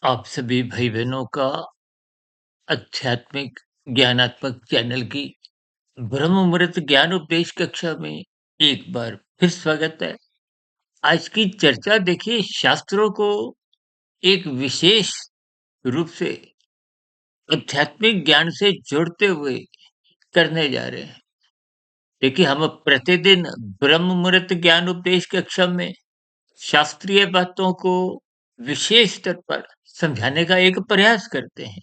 आप सभी भाई-बहनों का आध्यात्मिक ज्ञानात्मक चैनल की ब्रह्म मुहूर्त ज्ञान उपदेश कक्षा में एक बार फिर स्वागत है। आज की चर्चा देखिए शास्त्रों को एक विशेष रूप से आध्यात्मिक ज्ञान से जोड़ते हुए करने जा रहे हैं। देखिए हम प्रतिदिन ब्रह्म मुहूर्त ज्ञान उपदेश कक्षा में शास्त्रीय बातों को विशेष स्तर पर समझाने का एक प्रयास करते हैं।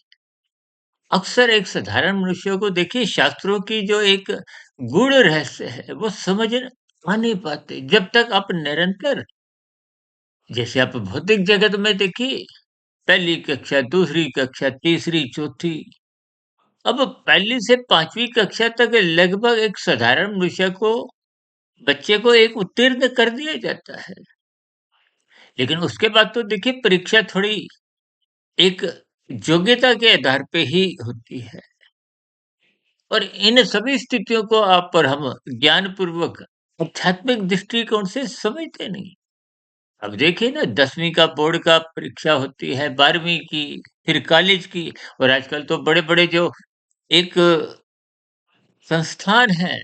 अक्सर एक साधारण मनुष्य को देखिए शास्त्रों की जो एक गूढ़ रहस्य है वो समझ आ नहीं पाते जब तक आप निरंतर जैसे आप भौतिक जगत में देखिए पहली कक्षा दूसरी कक्षा तीसरी चौथी अब पहली से पांचवी कक्षा तक लगभग एक साधारण मनुष्य को बच्चे को एक उत्तीर्ण कर दिया जाता है लेकिन उसके बाद तो देखिए परीक्षा थोड़ी एक योग्यता के आधार पे ही होती है और इन सभी स्थितियों को आप पर हम ज्ञानपूर्वक आध्यात्मिक दृष्टिकोण से समझते नहीं। अब देखिए ना 10वीं का बोर्ड का परीक्षा होती है, 12वीं की, फिर कॉलेज की और आजकल तो बड़े-बड़े जो एक संस्थान हैं,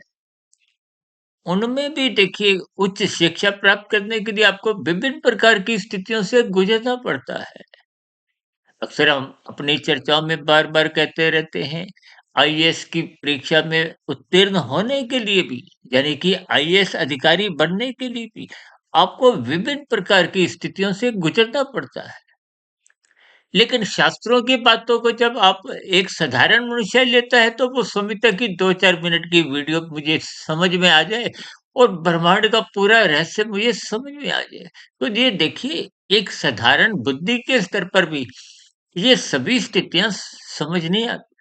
उनमें भी देखिए उच्च शिक्षा प्राप्त करने के लिए आपको विभिन्न प्रकार की स्थितियों से गुजरना पड़ता है। अक्सर हम अपनी चर्चाओं में बार-बार कहते रहते हैं, आईएएस की परीक्षा में उत्तीर्ण होने के लिए भी, यानी कि आईएएस अधिकारी बनने के लिए भी आपको विभिन्न प्रकार की स्थितियों से गुजरना पड़ता है। लेकिन शास्त्रों की बातों को जब आप एक साधारण मनुष्य लेता है, तो वो समझता है कि 2-4 मिनट की वीडियो मुझे समझ में आ जाए और ब्रह्मांड का पूरा रहस्य मुझे समझ में आ जाए। तो ये देखिए, एक साधारण बुद्धि के स्तर पर भी ये सभी स्थितियाँ समझ नहीं आती।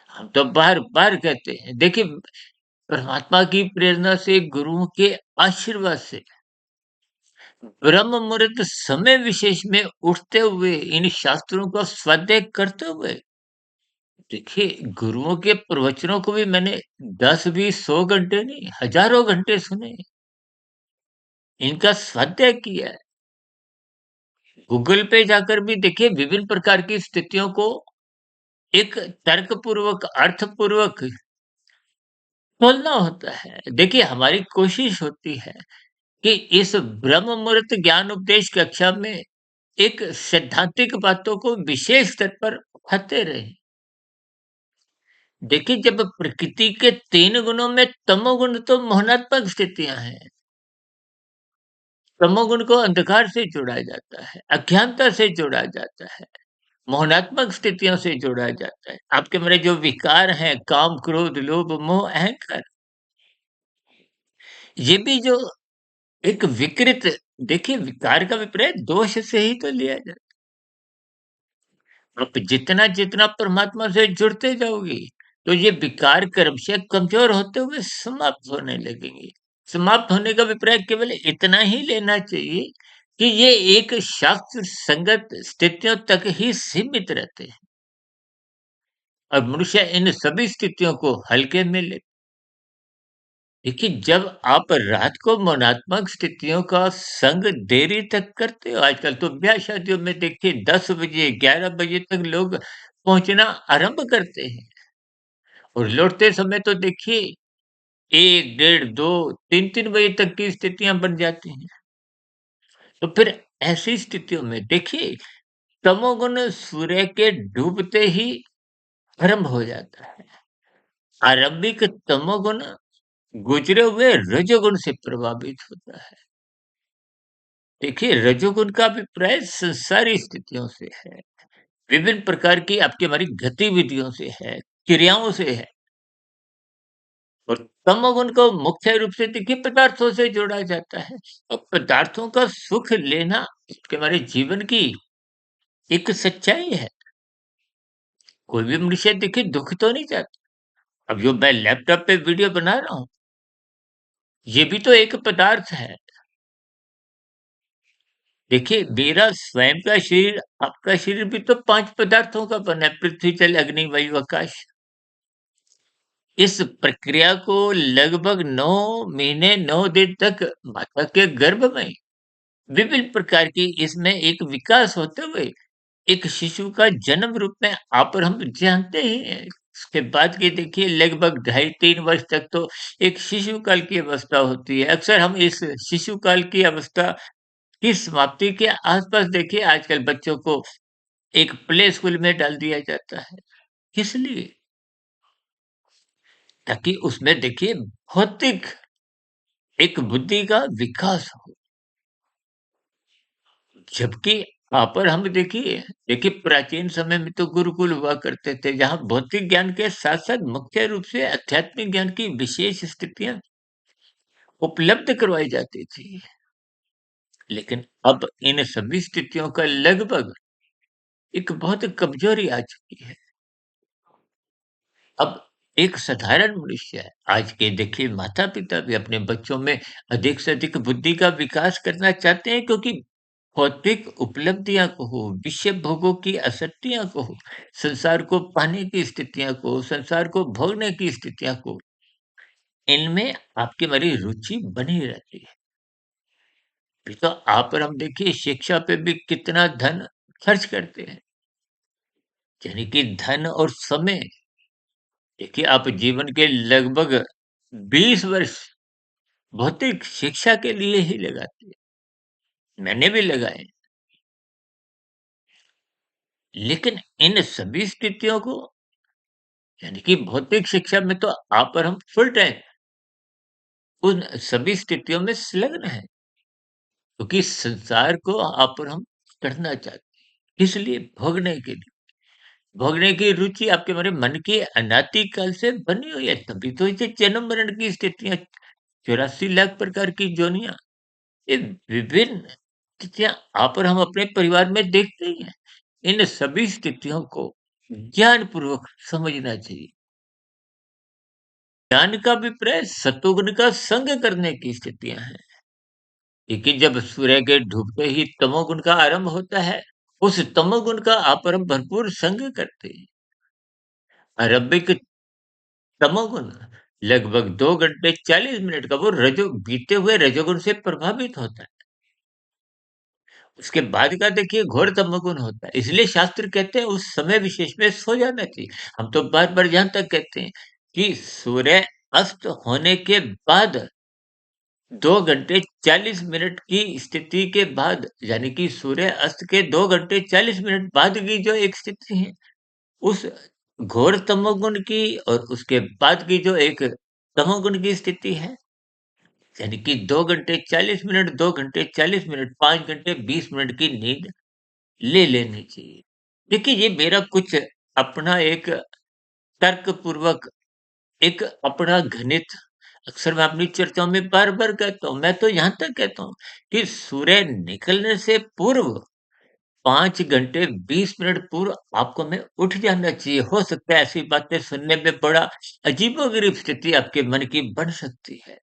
हम तो बार-बार कहते हैं, देखिए परमात्मा की प्रेरणा से, गुरुओं के आशीर्वाद से, ब्रह्म मुहूर्त समय विशेष में उठते हुए, इन शास्त्रों का स्वाध्याय करते हुए, देखिए गुरुओं के प्रवचनों को भी मैंने 10, 20, 100 घंटे नहीं, हज़ारों घंटे सुने। इनका स्वाध्याय किया है। गूगल पे जाकर भी देखिए विभिन्न प्रकार की स्थितियों को एक तर्कपूर्वक, अर्थपूर्वक बोलना होता है। देखिए हमारी कोशिश होती है कि इस ब्रह्म मुहूर्त ज्ञान उपदेश कक्षा में एक सैद्धांतिक बातों को विशेष स्तर पर उठाते रहें। देखिए जब प्रकृति के 3 गुणों में तमोगुण तो मोहनात्मक स्थितियाँ हैं। तमोगुण को अंधकार से जोड़ा जाता है, अज्ञानता से जोड़ा जाता है, मोहनात्मक स्थितियों से जोड़ा जाता है। आपके मेरे जो विकार हैं, काम, क्रोध, लोभ, मोह, अहंकार, ये भी जो एक विकृत देखिए विकार का विपर्यय दोष से ही तो लिया जाता है। आप जितना-जितना परमात्मा से जुड़ते जाओगे, तो ये विकार क्रमशः कमज़ोर होते हुए समाप्त होने लगेंगे। समाप्त होने का अभिप्राय केवल इतना ही लेना चाहिए कि ये एक शास्त्र संगत स्थितियों तक ही सीमित रहते हैं और मनुष्य इन सभी स्थितियों को हल्के में ले देखिए जब आप रात को मौनात्मक स्थितियों का संग देरी तक करते हो आजकल तो ब्याह शादियों में देखिए 10 बजे 11 बजे तक लोग पहुंचना आरंभ करते हैं और लौटते समय तो देखिए 1 डेढ़ 2 3 बजे तक की स्थितियां बन जाती हैं तो फिर ऐसी स्थितियों में देखिए तमोगुण सूर्य के डूबते ही आरंभ हो जाता है आरंभिक तमोगुण गुजरे हुए रजोगुण से प्रभावित होता है देखिए रजोगुण का अभिप्राय संसारी स्थितियों से है विभिन्न प्रकार की आपकी हमारी गतिविधियों से है क्रियाओं से है और तमोगुण को मुख्य रूप से देखिए पदार्थों से जोड़ा जाता है और पदार्थों का सुख लेना आपके हमारे जीवन की एक सच्चाई है कोई भी मनुष्य देखिए दुख तो नहीं चाहता अब जो मैं लैपटॉप पे वीडियो बना रहा हूँ ये भी तो एक पदार्थ है देखिए मेरा स्वयं का शरीर आपका शरीर भी तो 5 पदार्थों का बना है पृथ्वी जल अग्नि वायु आकाश इस प्रक्रिया को लगभग 9 महीने 9 दिन तक माता के गर्भ में विभिन्न प्रकार की इसमें एक विकास होते हुए एक शिशु का जन्म रूप में आप और हम जानते ही हैं। उसके बाद की देखिए लगभग ढाई 3 वर्ष तक तो एक शिशु काल की अवस्था होती है। अक्सर हम इस शिशु काल की अवस्था की समाप्ति के आस-पास देखिए आजकल बच्चों को एक प्ले स्कूल में डाल दिया जाता है। किस लिए? ताकि उसमें देखिए भौतिक एक बुद्धि का विकास हो। जबकि पर हम देखिए प्राचीन समय में तो गुरुकुल हुआ करते थे, जहाँ भौतिक ज्ञान के साथ-साथ मुख्य रूप से आध्यात्मिक ज्ञान की विशेष स्थितियाँ उपलब्ध करवाई जाती थी। लेकिन अब इन सभी स्थितियों का लगभग एक बहुत कमजोरी आ चुकी है। अब एक साधारण मनुष्य है, आज के देखिए माता-पिता भी अपने बच्चों में अधिक से अधिक बुद्धि का विकास करना चाहते हैं क्योंकि भौतिक उपलब्धियाँ को हो, विषय भोगों की आसक्तियाँ को हो, संसार को पाने की स्थितियाँ को, संसार को भोगने की स्थितियाँ को, इनमें आपकी हमारी रुचि बनी रहती है। फिर तो आप और हम देखिए शिक्षा पे भी कितना धन खर्च करते हैं, यानी कि धन और समय देखिए आप जीवन के लगभग 20 वर्ष भौतिक शिक्षा के लिए ही लगाते हैं। मैंने भी लगाए, लेकिन इन सभी स्थितियों को यानी कि भौतिक शिक्षा में तो आप और हम फुल टाइम उन सभी स्थितियों में संलग्न हैं, क्योंकि संसार को आप और हम करना चाहते हैं। इसलिए भोगने के लिए, भोगने की रुचि आपके हमारे मन की अनादि काल से बनी हुई है, तभी तो इसे जन्म मरण की स्थितियाँ 84 लाख प्रकार की जोनियाँ, ये विभिन्न स्थितियाँ आप और हम अपने परिवार में देखते ही हैं। इन सभी स्थितियों को ज्ञानपूर्वक समझना चाहिए। ज्ञान का अभिप्राय सतोगुण का संग करने की स्थितियाँ हैं। देखिए जब सूर्य के डूबते ही तमोगुण का आरंभ होता है, उस तमोगुण का आप और हम भरपूर संग करते हैं। आरंभिक तमोगुण लगभग 2 घंटे 40 मिनट का वो रजो बीते हुए रजोगुण से प्रभावित होता है। उसके बाद का देखिए घोर तमोगुण होता है। इसलिए शास्त्र कहते हैं उस समय विशेष में सो जाना चाहिए। हम तो बार-बार यहाँ तक कहते हैं कि सूर्य अस्त होने के बाद 2 घंटे 40 मिनट की स्थिति के बाद यानी कि सूर्य अस्त के 2 घंटे 40 मिनट बाद की जो एक स्थिति है, उस घोर तमोगुण की और उसके बाद की जो एक तमोगुण की स्थिति है, यानी कि 2 घंटे 40 मिनट, 2 घंटे 40 मिनट, 5 घंटे 20 मिनट की नींद ले लेनी चाहिए। देखिए, ये मेरा कुछ अपना एक तर्कपूर्वक एक अपना घनित अक्सर मैं अपनी चर्चाओं में बार-बार कहता हूँ, मैं तो यहाँ तक कहता हूँ कि सूर्य निकलने से पूर्व 5 घंटे 20 मिनट पूर्व आपको में उठ जाना चाहिए। हो सकता है ऐसी बातें सुनने में बड़ा अजीबो-गरीब स्थिति आपके मन की बन सकती है,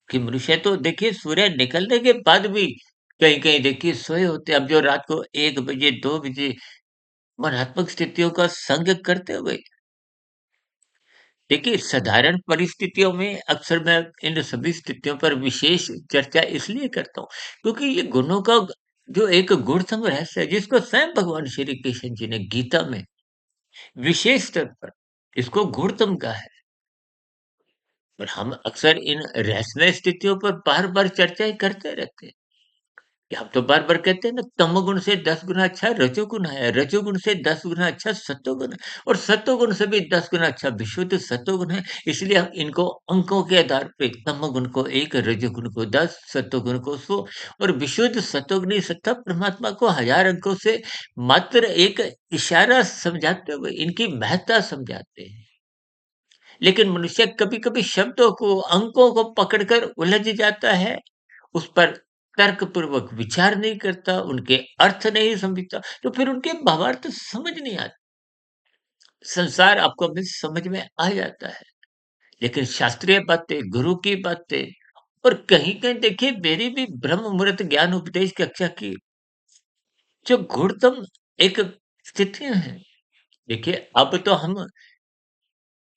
कि मनुष्य तो देखिए सूर्य निकलने के बाद भी कहीं-कहीं देखिए सोए होते हैं। अब जो रात को 1 बजे, 2 बजे मनात्मक स्थितियों का संग करते हुए देखिए साधारण परिस्थितियों में अक्सर मैं इन सभी स्थितियों पर विशेष चर्चा इसलिए करता हूँ क्योंकि ये गुणों का जो एक गूढ़तम रहस्य है जिसको स्वयं भगवान श्री कृष्ण जी ने गीता में विशेष स्तर पर इसको गूढ़तम कहा है और हम अक्सर इन रहस्यमय स्थितियों पर बार-बार चर्चाएं करते रहते हैं कि हम तो बार-बार कहते हैं ना तमोगुण से 10 गुना अच्छा रजोगुण है, रजोगुण से 10 गुना अच्छा सत्वगुण है और सत्वगुण से भी 10 गुना अच्छा विशुद्ध सत्वगुण है। इसलिए हम इनको अंकों के आधार पे तमोगुण को 1, रजोगुण को 10, सत्वगुण को 100 और विशुद्ध सत्वग्नि सत्ता परमात्मा को 1000 अंकों से मात्र एक इशारा समझाते हुए इनकी महत्ता समझाते हैं। लेकिन मनुष्य कभी-कभी शब्दों को, अंकों को पकड़कर उलझ जाता है उस पर तर्कपूर्वक विचार नहीं करता, उनके अर्थ नहीं समझता, तो फिर उनके भावार्थ समझ नहीं आते। संसार आपको अपने समझ में आ जाता है, लेकिन शास्त्रीय बातें, गुरु की बातें और कहीं-कहीं देखिए मेरी भी ब्रह्म मुहूर्त ज्ञान उपदेश कक्षा की जो गुणतम एक स्थितियाँ हैं। देखिए, अब तो हम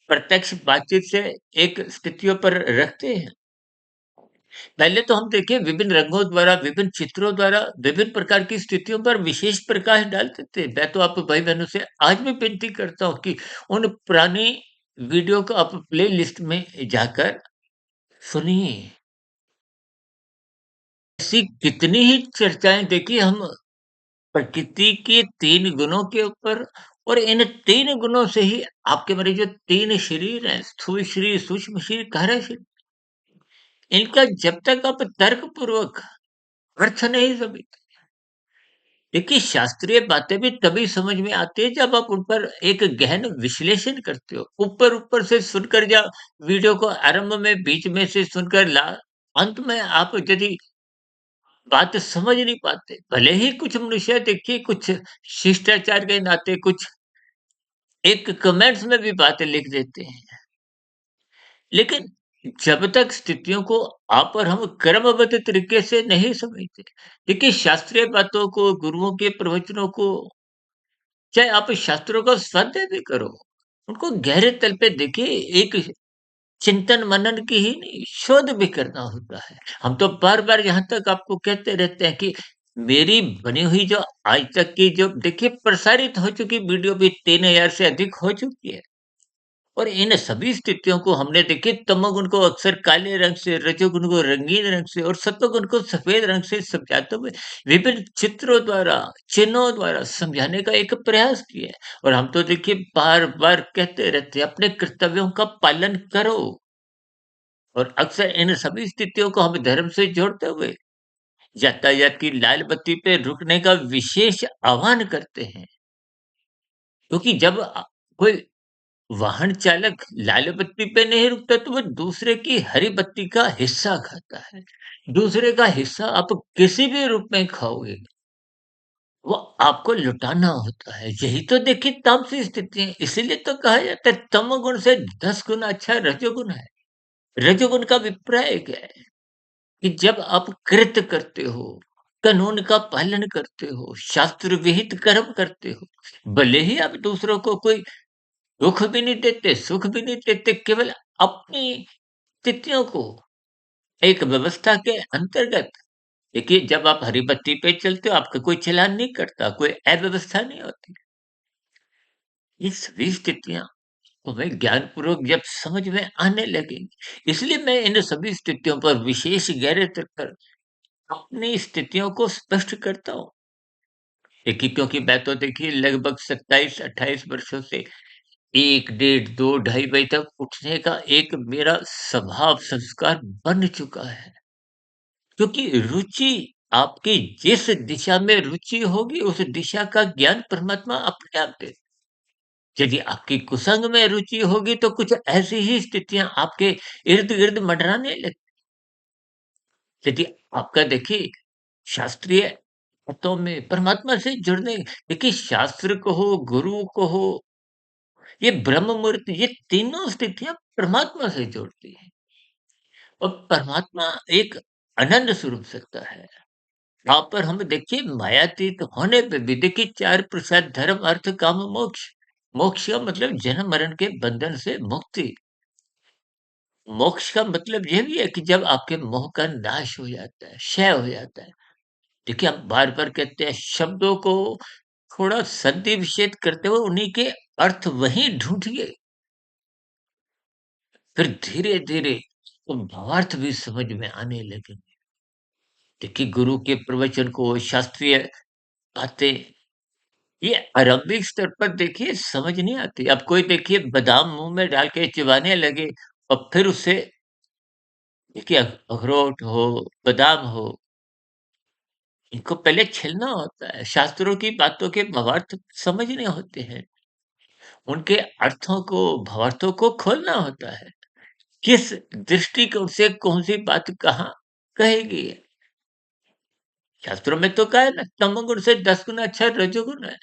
प्रत्यक्ष बातचीत से एक स्थितियों पर रखते हैं, पहले तो हम देखिए विभिन्न रंगों द्वारा, विभिन्न चित्रों द्वारा, विभिन्न प्रकार की स्थितियों पर विशेष प्रकाश डालते थे। मैं तो आप भाई-बहनों से आज भी विनती करता हूँ कि उन पुरानी वीडियो को आप प्लेलिस्ट में जाकर सुनिए। ऐसी कितनी ही चर्चाएँ देखिए हम प्रकृति के 3 गुणों के ऊपर और इन 3 गुणों से ही आपके मेरे जो 3 शरीर हैं, स्थूल शरीर, सूक्ष्म शरीर, कार्य शरीर, इनका जब तक आप तर्कपूर्वक अर्थ नहीं समझते, देखिए शास्त्रीय बातें भी तभी समझ में आती है जब आप उन पर एक गहन विश्लेषण करते हो। ऊपर-ऊपर से सुनकर या वीडियो को आरंभ में, बीच में से सुनकर अंत में आप यदि बात समझ नहीं पाते, भले ही कुछ मनुष्य देखिए कुछ शिष्टाचार के नाते कुछ एक कमेंट्स में भी बातें लिख देते हैं। लेकिन जब तक स्थितियों को आप और हम क्रमबद्ध तरीके से नहीं समझते, देखिए शास्त्रीय बातों को, गुरुओं के प्रवचनों को, चाहे आप शास्त्रों का स्वाध्याय भी करो, उनको गहरे तल पे देखिए एक चिंतन मनन की ही नहीं, शोध भी करना होता है। हम तो बार-बार यहाँ तक आपको कहते रहते हैं कि मेरी बनी हुई जो आज तक की जो देखिए प्रसारित हो चुकी वीडियो भी 3000 से अधिक हो चुकी है। और इन सभी स्थितियों को हमने देखिए तमोगुण को अक्सर काले रंग से, रजोगुण को रंगीन रंग से और सत्वगुण को सफेद रंग से समझाते हुए विभिन्न चित्रों द्वारा, चिन्हों द्वारा समझाने का एक प्रयास किया है। और हम तो देखिए बार-बार कहते रहते हैं अपने कर्तव्यों का पालन करो। और अक्सर इन सभी स्थितियों को हम धर्म से जोड़ते हुए यातायात की लाल बत्ती पे रुकने का विशेष आह्वान करते हैं। क्योंकि जब कोई वाहन चालक लाल बत्ती पे नहीं रुकता तो वो दूसरे की हरी बत्ती का हिस्सा खाता है। दूसरे का हिस्सा आप किसी भी रूप में खाओगे, वो आपको लुटाना होता है। यही तो देखिए तामसी स्थिति है। इसीलिए तो कहा जाता है तमोगुण से 10 गुना अच्छा रजोगुण है। रजोगुण का अभिप्राय क्या है? कि जब आप कृत्य करते हो, कानून का पालन करते हो, शास्त्र विहित कर्म करते हो, भले ही आप दूसरों को कोई दुःख भी नहीं देते, सुख भी नहीं देते, केवल अपनी स्थितियों को एक व्यवस्था के अंतर्गत देखिए जब आप हरी बत्ती पे चलते हो, आपका कोई चालान नहीं कटता, कोई अव्यवस्था नहीं होती। ये सभी स्थितियाँ हमें ज्ञानपूर्वक जब समझ में आने लगेंगी, इसलिए मैं इन सभी स्थितियों पर विशेष गहरे तौर पर अपनी स्थितियों को स्पष्ट करता हूँ। देखिए क्योंकि मैं तो देखिए लगभग 27-28 वर्षों से 1 डेढ़ 2 ढाई बजे तक उठने का एक मेरा स्वभाव संस्कार बन चुका है। क्योंकि रुचि आपकी जिस दिशा में रुचि होगी उस दिशा का ज्ञान परमात्मा अपने आप दे। यदि आपकी कुसंग में रुचि होगी तो कुछ ऐसी ही स्थितियाँ आपके इर्द-गिर्द मंडराने लग। यदि आपका देखिए शास्त्रीय बातों में परमात्मा से जुड़ने देखिए शास्त्र को हो, गुरु को हो, ये ब्रह्म मुहूर्त ये तीनों स्थितियाँ परमात्मा से जोड़ती हैं। और परमात्मा एक अनंत स्वरूप सत्ता है। वहाँ पर हम देखिए मायातीत होने पे भी देखिए 4 पुरुषार्थ धर्म, अर्थ, काम, मोक्ष। मोक्ष का मतलब जन्म मरण के बंधन से मुक्ति। मोक्ष का मतलब ये भी है कि जब आपके मोह का नाश हो जाता है, क्षय हो जाता है। देखिए हम बार-बार कहते हैं शब्दों को थोड़ा संधि विच्छेद करते हुए उन्हीं के अर्थ वहीं ढूँढिए। फिर धीरे-धीरे वो भावार्थ भी समझ में आने लगेंगे। देखिए गुरु के प्रवचन को शास्त्रीय बातें ये आरंभिक स्तर पर देखिए समझ नहीं आती। अब कोई देखिए बादाम मुँह में डाल के चिबाने लगे और फिर उससे देखिए अखरोट हो, बादाम हो, इनको पहले छीलना होता है। शास्त्रों की बातों के भावार्थ समझने होते हैं। उनके अर्थों को, भावार्थों को खोलना होता है। किस दृष्टिकोण से कौन-सी बात कहाँ कही गई है। शास्त्रों में तो कहा है ना तमोगुण से 10 गुना अच्छा रजोगुण है।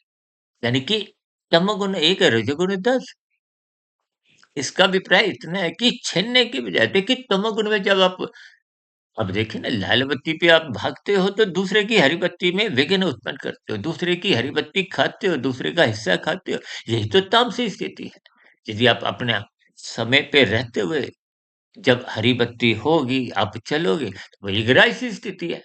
यानी कि तमोगुण 1 है, रजोगुण 10। इसका अभिप्राय इतना है कि छीनने की बजाय देखिए तमोगुण में जब आप अब देखिए ना लाल बत्ती पे आप भागते हो तो दूसरे की हरी बत्ती में विघ्न उत्पन्न करते हो, दूसरे की हरी बत्ती खाते हो, दूसरे का हिस्सा खाते हो। यही तो तामसी स्थिति है। यदि आप अपने समय पे रहते हुए जब हरी बत्ती होगी, आप चलोगे, तो वही ग्राह्य सी स्थिति है।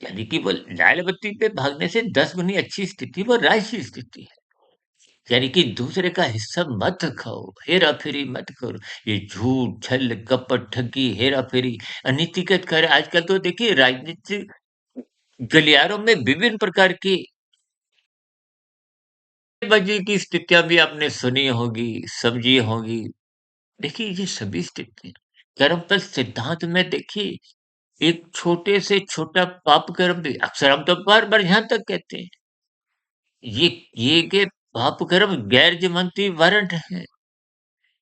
यानी कि वो लाल बत्ती पे भागने से 10 गुनी अच्छी स्थिति वो राशि स्थिति है। यानी कि दूसरे का हिस्सा मत खाओ, हेरा-फेरी मत करो। ये झूठ, छल, कपट, ठगी, हेरा-फेरी, अनीतिगत कार्य आजकल तो देखिए राजनीतिक गलियारों में विभिन्न प्रकार की बाजी की स्थितियाँ भी आपने सुनी होगी, समझी होगी। देखिए ये सभी स्थितियाँ कर्मफल सिद्धांत में देखिए एक छोटे से छोटा पाप कर्म भी अक्सर हम तो बार-बार यहाँ तक कहते हैं। ये किए गए पाप कर्म गैर ज़मानती वारंट हैं।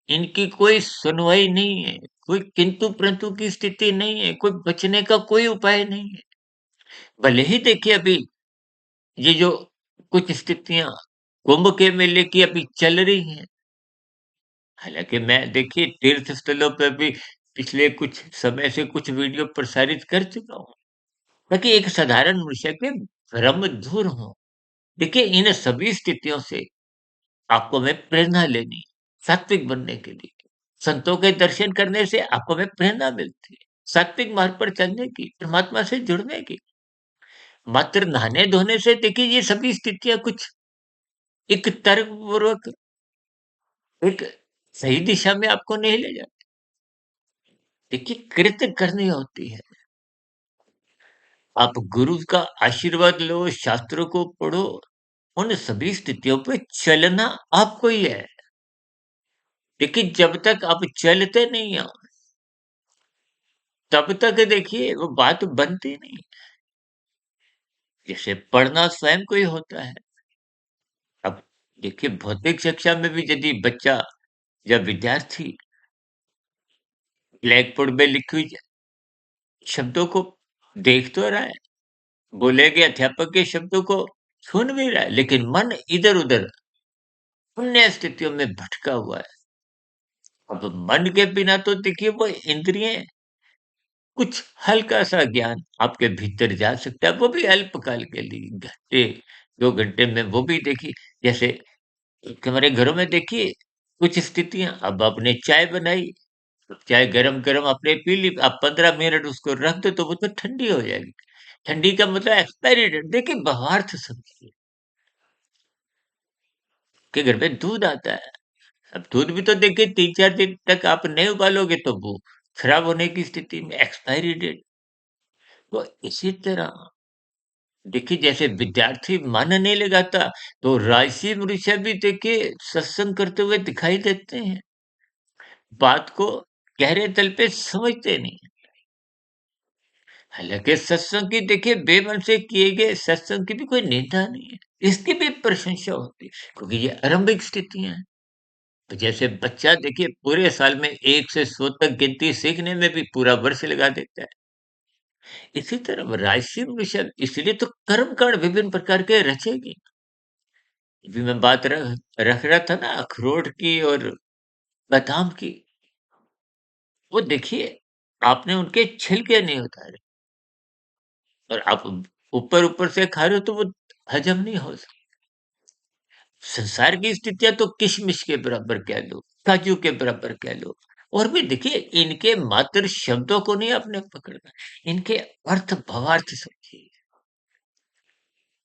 इनकी कोई सुनवाई नहीं है, कोई किंतु-परंतु की स्थिति नहीं है, कोई बचने का कोई उपाय नहीं है। भले ही देखिए अभी ये जो कुछ स्थितियाँ कुंभ के मेले की अभी चल रही हैं, हालाँकि मैं देखिए तीर्थ स्थलों पे भी पिछले कुछ समय से कुछ वीडियो प्रसारित कर चुका हूँ, ताकि एक साधारण मनुष्य के भ्रम दूर हों। देखिए इन सभी स्थितियों से आपको हमें प्रेरणा लेनी है, सात्विक बनने के लिए। संतों के दर्शन करने से आपको हमें प्रेरणा मिलती है, सात्विक मार्ग पर चलने की, परमात्मा से जुड़ने की। मात्र नहाने-धोने से देखिए ये सभी स्थितियाँ कुछ एक तर्कपूर्वक एक सही दिशा में आपको नहीं ले जाती। देखिए कृत्य करनी होती है। आप गुरु का आशीर्वाद लो, शास्त्रों को पढ़ो, उन सभी स्थितियों पे चलना आपको ही है। देखिए जब तक आप चलते नहीं हो तब तक देखिए वो बात बनती नहीं। जैसे पढ़ना स्वयं को ही होता है। अब देखिए भौतिक शिक्षा में भी यदि बच्चा या विद्यार्थी ब्लैक बोर्ड में लिखी हुई शब्दों को देख तो रहा है, बोले गए अध्यापक के शब्दों को सुन भी रहा है, लेकिन मन इधर-उधर अन्य स्थितियों में भटका हुआ है। अब मन के बिना तो देखिए वो इंद्रियें कुछ हल्का-सा ज्ञान आपके भीतर जा सकता है, वो भी अल्पकाल के लिए, घंटे, 2 घंटे में वो भी देखिए जैसे हमारे घरों में देखिए कुछ स्थितियाँ अब आपने चाय बनाई, चाय गरम-गरम आपने पी ली, आप 15 मिनट उसको रख दो तो वो तो ठंडी हो जाएगी। ठंडी का मतलब एक्सपायरी डेट देखिए भावार्थ समझिए, के घर में दूध आता है, अब दूध भी तो देखिए 3-4 दिन तक आप नहीं उबालोगे तो वो खराब होने की स्थिति में एक्सपायरी डेट। तो इसी तरह देखिए जैसे विद्यार्थी मन नहीं लगाता तो राजसी मनुष्य भी देखिए सत्संग करते हुए दिखाई देते हैं। बात को गहरे तल पे समझते नहीं। हालाँकि सत्संग की देखिए बेमन से किए गए सत्संग की भी कोई निंदा नहीं है। इसकी भी प्रशंसा होती है क्योंकि ये आरंभिक स्थितियाँ हैं। तो जैसे बच्चा देखिए पूरे साल में 1 से 100 तक गिनती सीखने में भी पूरा वर्ष लगा देता है। इसी तरह राजसी मनुष्य इसलिए तो कर्म कांड विभिन्न प्रकार के रचेगी। अभी मैं बात रख रहा था ना अखरोट की और बादाम की। वो देखिए आपने उनके छिलके नहीं उतारे और आप ऊपर-ऊपर से खा रहे हो तो वो हजम नहीं हो सकता। संसार की स्थितियाँ तो किशमिश के बराबर कह लो, काजू के बराबर कह लो और भी देखिए इनके मात्र शब्दों को नहीं आपने पकड़ना, इनके अर्थ भावार्थ समझिए।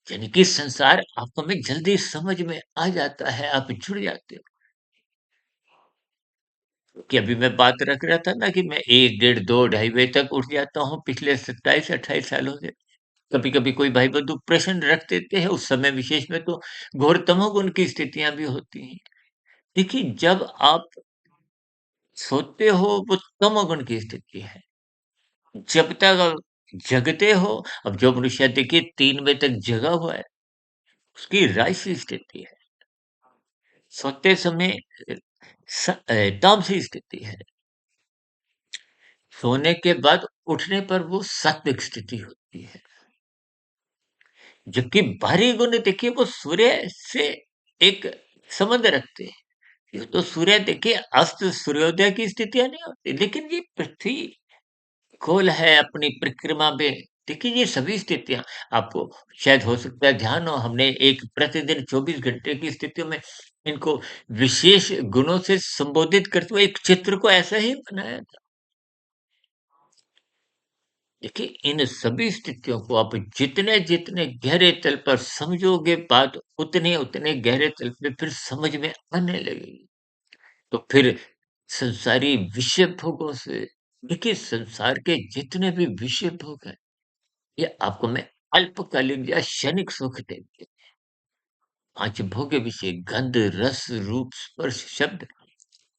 यानी कि संसार आपको में जल्दी समझ में आ जाता है, आप जुड़ जाते हो। कि अभी मैं बात रख रहा था ना कि मैं 1 डेढ़ 2 ढाई बजे तक उठ जाता हूँ पिछले 27-28 सालों से। कभी-कभी कोई भाई-बंधु प्रश्न रख देते हैं, उस समय विशेष में तो घोर तमोगुण की स्थितियाँ भी होती हैं। देखिए, जब आप सोते हो वो तमोगुण की स्थिति है। जब तक आप जगते हो अब जो मनुष्य देखिए 3 बजे तक जगा हुआ है, उसकी राशि स्थिति है। सोते समय तामसी स्थिति है। सोने के बाद उठने पर वो सात्विक स्थिति होती है। जबकि बाहरी गुण देखिए वो सूर्य से एक संबंध रखते हैं। ये तो सूर्य देखिए अस्त सूर्योदय की स्थितियाँ नहीं होती, लेकिन ये पृथ्वी गोल है अपनी परिक्रमा में। देखिए ये सभी स्थितियाँ आपको शायद हो सकता है ध्यान हो हमने एक प्रतिदिन 24 घंटे की स्थितियों में इनको विशेष गुणों से संबोधित करते हुए एक चित्र को ऐसा ही बनाया था। देखिए, इन सभी स्थितियों को आप जितने-जितने गहरे तल पर समझोगे बात, उतने-उतने गहरे तल पे फिर समझ में आने लगेगी। तो फिर संसारी विषय भोगों से, देखिए संसार के जितने भी विषय भोग हैं, ये आपको मैं अल्पकालिक या क्षणिक सुख देंगे। 5 भोग्य विषय गंध, रस, रूप, स्पर्श, शब्द,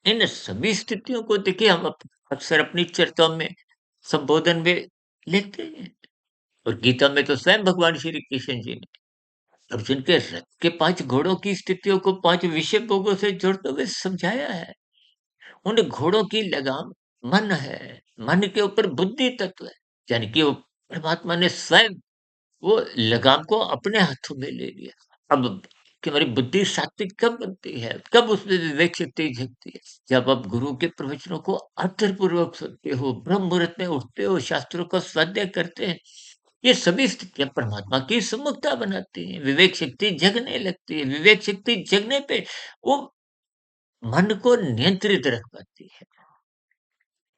इन सभी स्थितियों को देखिए हम अक्सर अपनी चर्चाओं में, संबोधन में लेते हैं। और गीता में तो स्वयं भगवान श्री कृष्ण जी ने अर्जुन के रथ के 5 घोड़ों की स्थितियों को 5 विषय भोगों से जोड़ते हुए समझाया है। उन घोड़ों की लगाम मन है, मन के ऊपर बुद्धि तत्व है। यानी कि वो परमात्मा ने स्वयं वो लगाम को अपने हाथों में ले लिया। अब कि हमारी बुद्धि सात्विक कब बनती है? कब उसमें विवेक शक्ति जगती है? जब आप गुरु के प्रवचनों को आदरपूर्वक सुनते हो, ब्रह्म मुहूर्त में उठते हो, शास्त्रों का स्वाध्याय करते हैं। ये सभी स्थितियाँ परमात्मा की सम्मुखता बनाती हैं, विवेक शक्ति जगने लगती है, विवेक शक्ति जगने पे वो मन को नियंत्रित रख पाती है।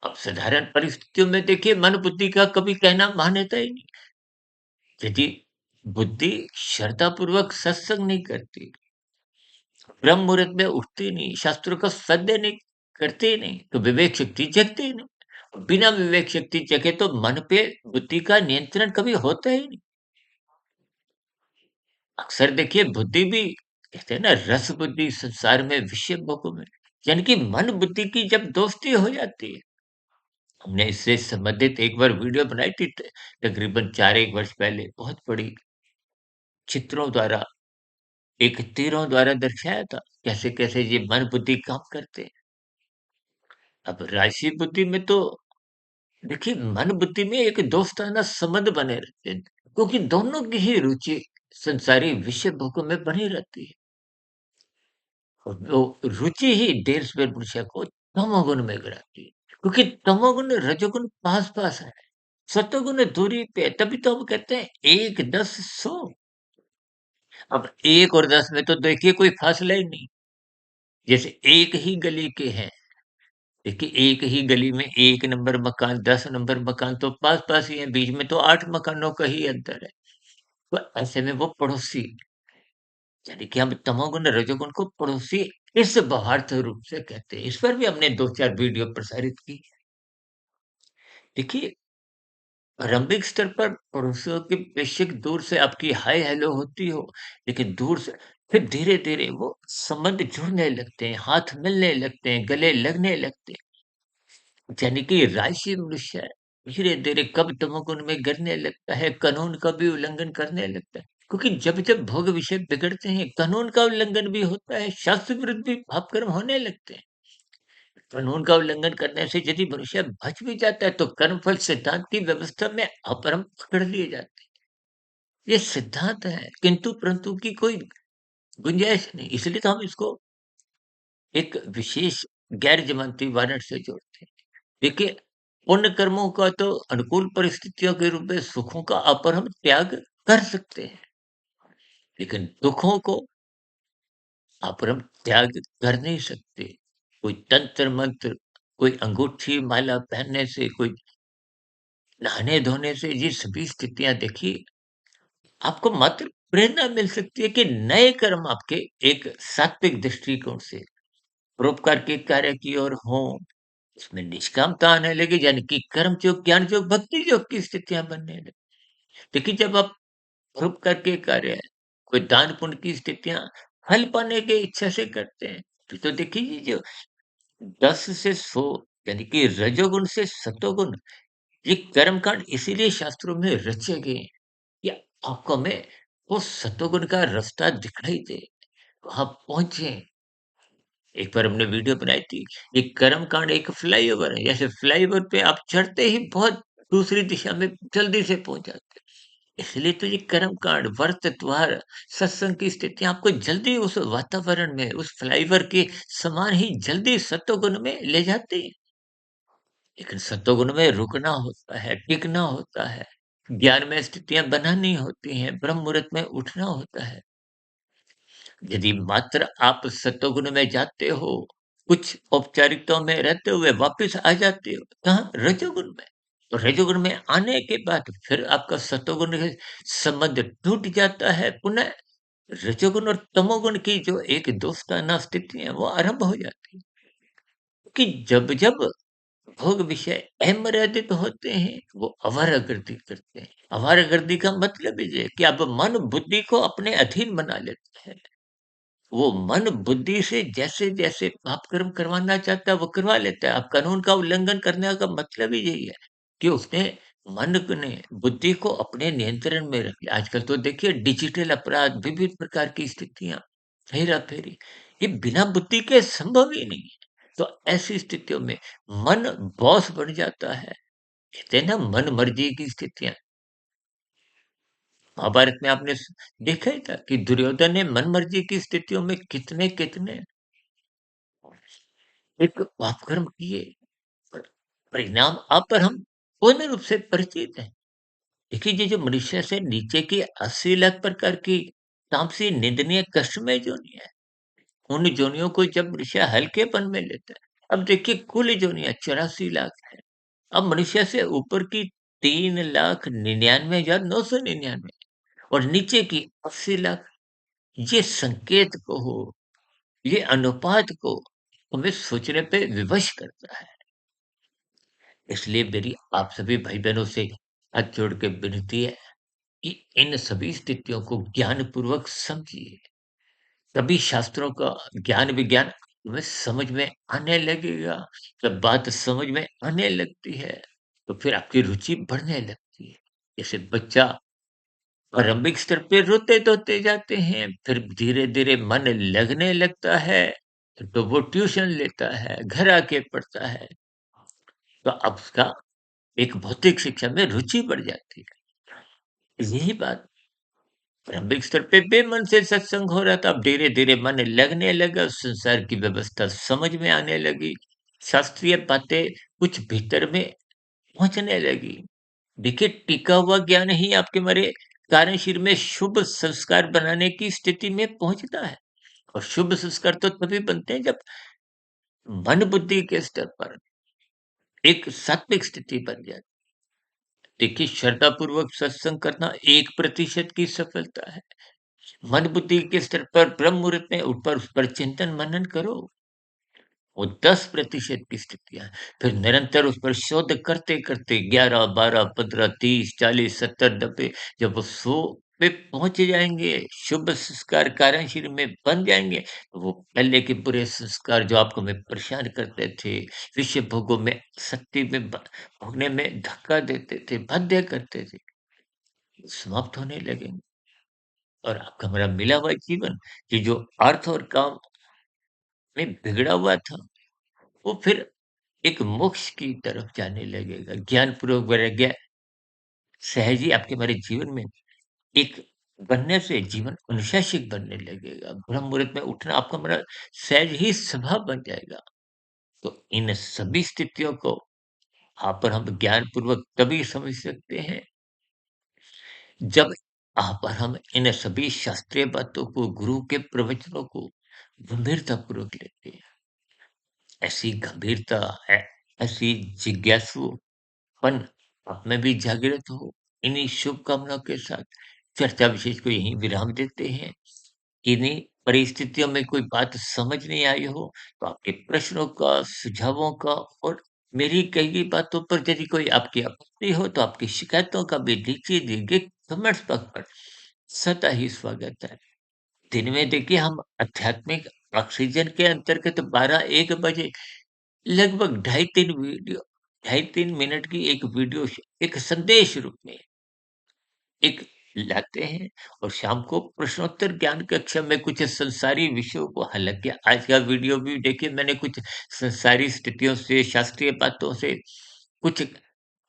अब साधारण परिस्थितियों में देखिए मन बुद्धि का कभी कहना मान्यता ही नहीं। यदि बुद्धि श्रद्धापूर्वक सत्संग नहीं करती, ब्रह्म मुहूर्त में उठती नहीं, शास्त्रों का स्वाध्याय नहीं करती नहीं, तो विवेक शक्ति जगती ही नहीं। बिना विवेक शक्ति जगे तो मन पे बुद्धि का नियंत्रण कभी होता ही नहीं। अक्सर देखिए बुद्धि भी कहते हैं ना, रस बुद्धि संसार में विषय भोगों में, यानी कि मन बुद्धि की जब दोस्ती हो जाती है। हमने इससे संबंधित एक बार वीडियो बनाई थी तकरीबन 4 एक वर्ष पहले, बहुत बड़ी चित्रों द्वारा, एक तीरों द्वारा दर्शाया था कैसे कैसे ये मन बुद्धि काम करते हैं। अब राशि बुद्धि में तो देखिए मन बुद्धि में एक दोस्ताना संबंध बने रहते हैं, क्योंकि दोनों की ही रुचि संसारी विषय भोगों में बनी रहती है। और वो रुचि ही डेढ़ मनुष्य को तमोगुण में गिराती है, क्योंकि तमोगुण रजोगुण पास-पास है, सतोगुण दूरी पे है, तभी तो हम कहते हैं 1 10 100। अब 1 और 10 में तो देखिए कोई फासला ही नहीं। जैसे एक ही गली के हैं, देखिए एक ही गली में 1 नंबर मकान, 10 नंबर मकान तो पास-पास ही हैं, बीच में तो 8 मकानों का ही अंतर है। तो ऐसे में वो पड़ोसी, यानी कि हम तमोगुण, रजोगुण को पड़ोसी इस भावार्थ रूप से कहते हैं। इस पर भी हमने 2-4 वीडियो प्रसारित की। देखिए, प्रारंभिक स्तर पर पड़ोसियों की बेशक दूर से आपकी हाय हेलो होती हो, लेकिन दूर से फिर धीरे-धीरे वो संबंध जुड़ने लगते हैं, हाथ मिलने लगते हैं, गले लगने लगते हैं। यानी कि राशि मनुष्य धीरे-धीरे कब तमोगुण में गिरने लगता है, कानून का भी उल्लंघन करने लगता है। क्योंकि जब-जब भोग विषय बिगड़ते हैं, कानून का उल्लंघन भी होता है, शास्त्र विरुद्ध भी पाप कर्म होने लगते हैं। कानून का उल्लंघन करने से यदि मनुष्य बच भी जाता है, तो कर्मफल सिद्धांत की व्यवस्था में अपरम पकड़ लिए जाते हैं। ये सिद्धांत है, किंतु परंतु की कोई गुंजाइश नहीं। इसलिए तो हम इसको एक विशेष गैर जमानती वारंट से जोड़ते हैं। देखिए, पुण्य कर्मों का तो अनुकूल परिस्थितियों के रूप में सुखों का अपर हम त्याग कर सकते हैं, लेकिन दुखों को अपर हम त्याग कर नहीं सकते। कोई तंत्र मंत्र, कोई अंगूठी माला पहनने से, कोई नहाने धोने से, ये सभी स्थितियां देखिए आपको मात्र प्रेरणा मिल सकती है कि नए कर्म आपके एक सात्विक दृष्टिकोण से परोपकार के कार्य की ओर हो, उसमें निष्कामता आने लगी, यानी कि कर्म योग, ज्ञान योग, भक्ति योग की स्थितियां बनने लगी। देखिए, जब आप परोपकार के कार्य, कोई दान पुण्य की स्थितियां फल पाने की इच्छा से करते हैं, तो देखिए ये जो 10 से 100, यानी कि रजोगुण से सतोगुण, ये कर्म कांड इसीलिए शास्त्रों में रचे गए हैं कि आपको में वो सतोगुण का रास्ता दिखाई दे, वहां पहुंचे। एक बार हमने वीडियो बनाई थी, ये कर्म कांड एक फ्लाईओवर है, जैसे फ्लाईओवर पे आप चढ़ते ही बहुत दूसरी दिशा में जल्दी से पहुंच जाते हैं। इसलिए तो ये कर्म कांड, व्रत, त्योहार, सत्संग की स्थिति आपको जल्दी उस वातावरण में, उस फ्लाईओवर के समान ही जल्दी सत्वगुण में ले जाती है। लेकिन सत्वगुण में रुकना होता है, टिकना होता है, ज्ञान में स्थितियां बनानी होती हैं, ब्रह्म मुहूर्त में उठना होता है। यदि मात्र आप सत्वगुण में जाते हो, कुछ औपचारिकताओं में रहते हुए वापस आ जाते हो, कहाँ? रजोगुण में। तो रजोगुण में आने के बाद फिर आपका सत्वगुण के संबंध टूट जाता है, पुनः रजोगुण और तमोगुण की जो एक दोस्ताना स्थिति है, वो आरंभ हो जाती है। कि जब-जब भोग विषय अमर्यादित होते हैं, वो आवारागर्दी करते हैं। आवारागर्दी का मतलब ये है कि अब मन बुद्धि को अपने अधीन बना लेते हैं। वो मन बुद्धि से जैसे-जैसे पाप कर्म करवाना चाहता है, वो करवा लेता है। अब कानून का उल्लंघन करने का मतलब ही यही है कि उसने मन क ने बुद्धि को अपने नियंत्रण में रख लिया। आजकल तो देखिए डिजिटल अपराध, विभिन्न प्रकार की स्थितियाँ, हेरा-फेरी, ये बिना बुद्धि के संभव ही नहीं है। तो ऐसी स्थितियों में मन बॉस बन जाता है। कहते हैं ना मन मर्जी की स्थितियाँ। महाभारत में आपने देखा ही था कि दुर्योधन ने मन मर्जी की स्थितियों में कितने-कितने एक पापकर्म किए, पर परिणाम अब पर हम पूर्ण रूप से परिचित हैं। देखिए ये जो मनुष्य से नीचे की 80 लाख प्रकार की तामसी निंदनीय कष्टमय योनि है, उन योनियों को जब मनुष्य हल्केपन में लेता है, अब देखिए कुल योनियाँ 84 लाख है। अब मनुष्य से ऊपर की 3,99,999 और नीचे की 80 लाख, ये संकेत को हो, ये अनुपात को हमें सोचने पे विवश करता है। इसलिए मेरी आप सभी भाई-बहनों से हाथ जोड़ के विनती है कि इन सभी स्थितियों को ज्ञानपूर्वक समझिए। तभी शास्त्रों का ज्ञान-विज्ञान तुम्हें समझ में आने लगेगा। जब बात समझ में आने लगती है, तो फिर आपकी रुचि बढ़ने लगती है। जैसे बच्चा प्रारंभिक स्तर पे रोते-धोते जाते हैं, फिर धीरे-धीरे मन लगने लगता है, तो वो ट्यूशन लेता है, घर आके पढ़ता है, तो अब उसका एक भौतिक शिक्षा में रुचि बढ़ जाती है। यही बात प्रारंभिक स्तर पे बेमन से सत्संग हो रहा था, अब धीरे-धीरे मन लगने लगा, संसार की व्यवस्था समझ में आने लगी, शास्त्रीय बातें कुछ भीतर में पहुँचने लगी। देखिए, टिका हुआ ज्ञान ही आपके मारे कार्यशील में शुभ संस्कार बनाने की स्थिति में पहुँचता है और शुभ संस्कार तो तभी बनते हैं जब मन बुद्धि के स्तर पर एक सात्विक स्थिति बन जाए। देखिए, श्रद्धापूर्वक सत्संग करना 1% की सफलता है। मन बुद्धि के स्तर पर ब्रह्म मुहूर्त में उठ उस पर चिंतन मनन करो, वो 10% की स्थितियाँ हैं। फिर निरंतर उस पर शोध करते-करते 11, 12, 15, 30, 40, 70, 90 जब वो 100 पे पहुँच जाएँगे, शुभ संस्कार कार्यशील में बन जाएँगे, तो वो पहले के बुरे संस्कार जो आपको में परेशान करते थे, विषय भोगों में शक्ति में भोगने में धक्का देते थे, बाध्य करते थे, समाप्त होने लगेंगे। और आपका हमारा मिला हुआ जीवन, ये जो अर्थ और काम में बिगड़ा हुआ था, वो फिर एक मोक्ष की तरफ जाने लगेगा। ज्ञानपूर्वक वैराग्य सहज ही आपके हमारे जीवन में एक बनने से जीवन अनुशासित बनने लगेगा। ब्रह्म मुहूर्त में उठना आपका हमारा सहज ही स्वभाव बन जाएगा। तो इन सभी स्थितियों को यहाँ पर हम ज्ञानपूर्वक तभी समझ सकते हैं, जब यहाँ पर हम इन सभी शास्त्रीय बातों को, गुरु के प्रवचनों को गंभीरतापूर्वक लेते हैं। ऐसी गंभीरता है, ऐसी जिज्ञासुपन आप में भी जागृत हो। इन्हीं शुभकामनाओं के साथ चर्चा विशेष को यहीं विराम देते हैं। इन्हीं परिस्थितियों में कोई बात समझ नहीं आई हो, तो आपके प्रश्नों का, सुझावों का और मेरी कही गई बातों पर यदि कोई आपकी आपत्ति हो, तो आपकी शिकायतों का भी नीचे दिए गए कमेंट्स बॉक्स पर सदा ही स्वागत है। दिन में देखिए हम आध्यात्मिक ऑक्सीजन के अंतर्गत 12-1 बजे लगभग ढाई 3 वीडियो, ढाई 3 मिनट की एक वीडियो एक संदेश रूप में एक लाते हैं और शाम को प्रश्नोत्तर ज्ञान कक्षा में कुछ संसारी विषयों को हल किया। आज का वीडियो भी देखिए मैंने कुछ संसारी स्थितियों से, शास्त्रीय बातों से कुछ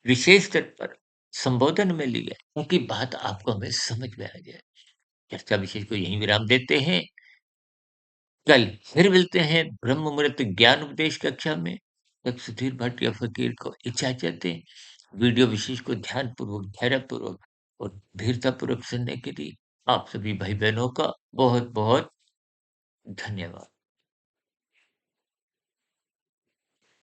विशेष स्तर पर संबोधन में लिया ताकि बात आपको हमें समझ में आ जाए। चर्चा विषय को यहीं विराम देते हैं। कल फिर मिलते हैं ब्रह्म मुहूर्त ज्ञान उपदेश कक्षा में। तब सुधीर भाटिया फकीर को इजाजत दें। वीडियो विशेष को ध्यानपूर्वक, धैर्यपूर्वक और धीरतापूर्वक सुनने के लिए आप सभी भाई बहनों का बहुत बहुत धन्यवाद।